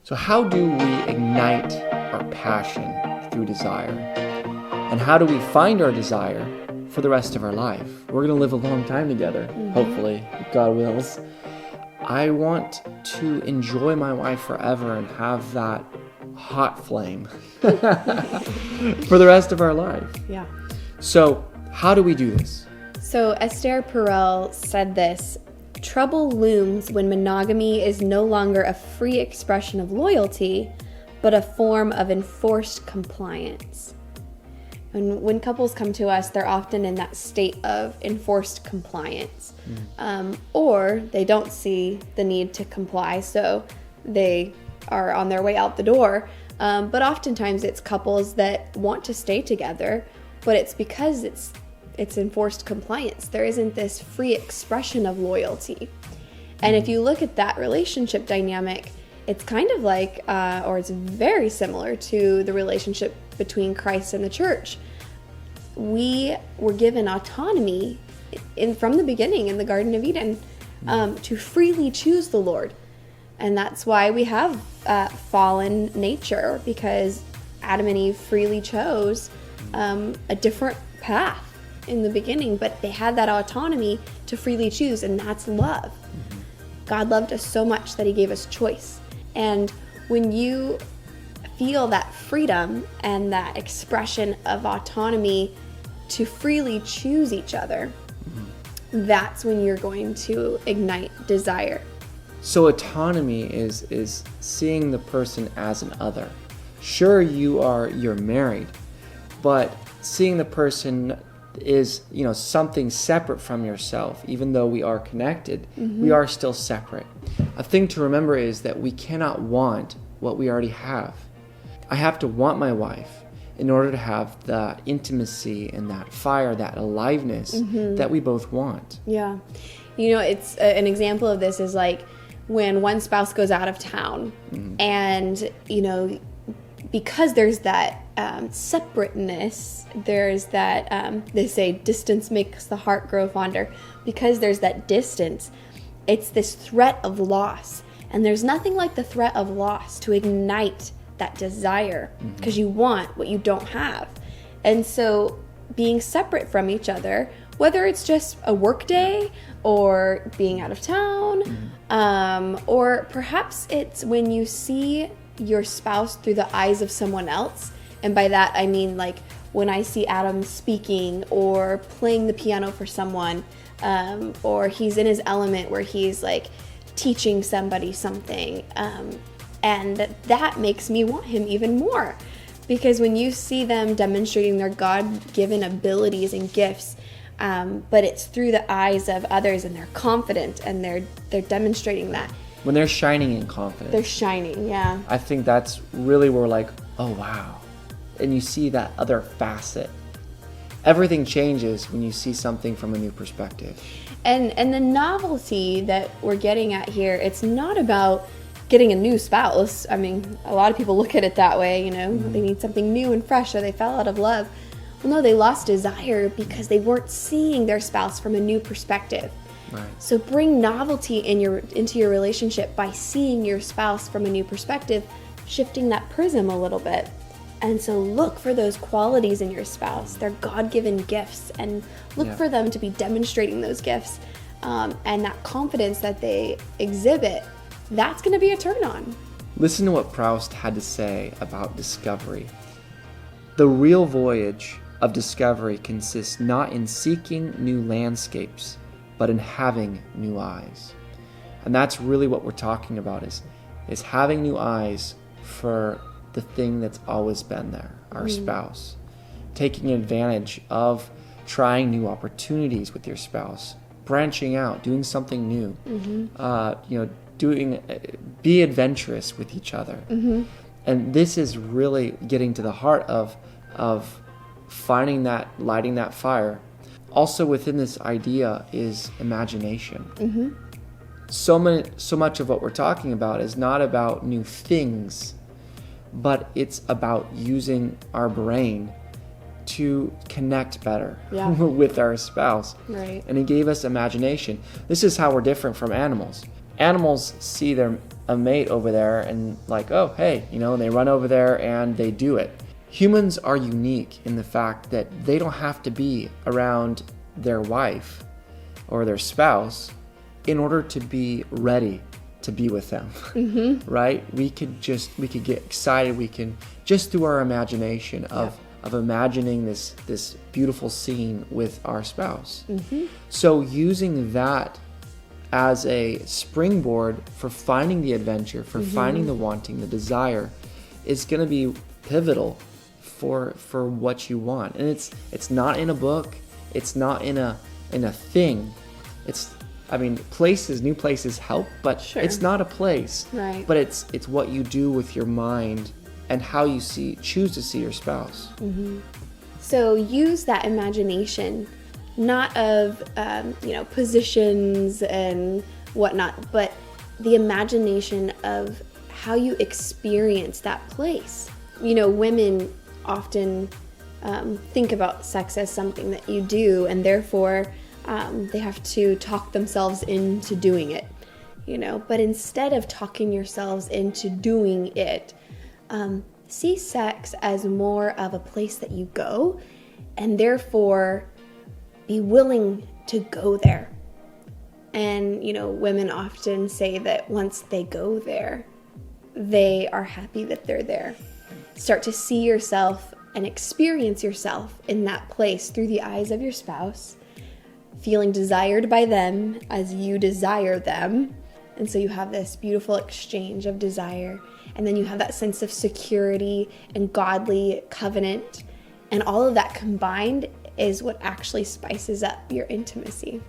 So how do we ignite our passion through desire? And how do we find our desire for the rest of our life? We're going to live a long time together, hopefully, if God wills. I want to enjoy my wife forever and have that hot flame for the rest of our life. Yeah. So how do we do this? So Esther Perel said this: trouble looms when monogamy is no longer a free expression of loyalty, but a form of enforced compliance. And when couples come to us, they're often in that state of enforced compliance. Or they don't see the need to comply, so they are on their way out the door. But oftentimes it's couples that want to stay together, but it's because it's enforced compliance. There isn't this free expression of loyalty. And if you look at that relationship dynamic, it's kind of like, or it's very similar to the relationship between Christ and the church. We were given autonomy from the beginning in the Garden of Eden to freely choose the Lord. And that's why we have fallen nature, because Adam and Eve freely chose a different path in the beginning, but they had that autonomy to freely choose, and that's love. God loved us so much that he gave us choice. And when you feel that freedom and that expression of autonomy to freely choose each other, that's when you're going to ignite desire. So autonomy is seeing the person as an other. Sure, you're married, but seeing the person is, something separate from yourself. Even though we are connected, we are still separate. A thing to remember is that we cannot want what we already have. I have to want my wife in order to have the intimacy and that fire, that aliveness that we both want. Yeah. It's an example of this is like when one spouse goes out of town and, because there's that separateness, there's that, they say distance makes the heart grow fonder. Because there's that distance, it's this threat of loss. And there's nothing like the threat of loss to ignite that desire, because you want what you don't have. And so being separate from each other, whether it's just a work day or being out of town, or perhaps it's when you see your spouse through the eyes of someone else. And by that, I mean like when I see Adam speaking or playing the piano for someone, or he's in his element where he's like teaching somebody something. And that makes me want him even more. Because when you see them demonstrating their God-given abilities and gifts, but it's through the eyes of others, and they're confident, and they're demonstrating that. When they're shining in confidence. They're shining, yeah. I think that's really where we're like, oh wow. And you see that other facet. Everything changes when you see something from a new perspective. And the novelty that we're getting at here, it's not about getting a new spouse. I mean, a lot of people look at it that way, they need something new and fresh, or they fell out of love. Well, no, they lost desire because they weren't seeing their spouse from a new perspective. Right. So bring novelty into your relationship by seeing your spouse from a new perspective, shifting that prism a little bit. And so look for those qualities in your spouse, their God-given gifts, and look for them to be demonstrating those gifts, and that confidence that they exhibit. That's going to be a turn on. Listen to what Proust had to say about discovery. The real voyage of discovery consists not in seeking new landscapes, but in having new eyes. And that's really what we're talking about, is having new eyes for the thing that's always been there, our spouse. Taking advantage of trying new opportunities with your spouse, branching out, doing something new, be adventurous with each other. And this is really getting to the heart of finding that, lighting that fire. Also within this idea is imagination. So much of what we're talking about is not about new things, but it's about using our brain to connect better with our spouse. Right. And he gave us imagination. This is how we're different from animals. Animals see a mate over there and like, oh, hey, and they run over there and they do it. Humans are unique in the fact that they don't have to be around their wife or their spouse in order to be ready to be with them. Right? We could get excited. We can just through our imagination of imagining this beautiful scene with our spouse. So using that as a springboard for finding the adventure, for finding the wanting, the desire, is going to be pivotal for what you want. And it's not in a book, it's not in a thing. New places help, but it's not a place. Right. But it's what you do with your mind and how you choose to see your spouse. So use that imagination, not of positions and whatnot, but the imagination of how you experience that place. Women often think about sex as something that you do, and therefore they have to talk themselves into doing it. But instead of talking yourselves into doing it, see sex as more of a place that you go, and therefore be willing to go there. And women often say that once they go there, they are happy that they're there. Start to see yourself and experience yourself in that place through the eyes of your spouse, feeling desired by them as you desire them. And so you have this beautiful exchange of desire, and then you have that sense of security and godly covenant, and all of that combined is what actually spices up your intimacy.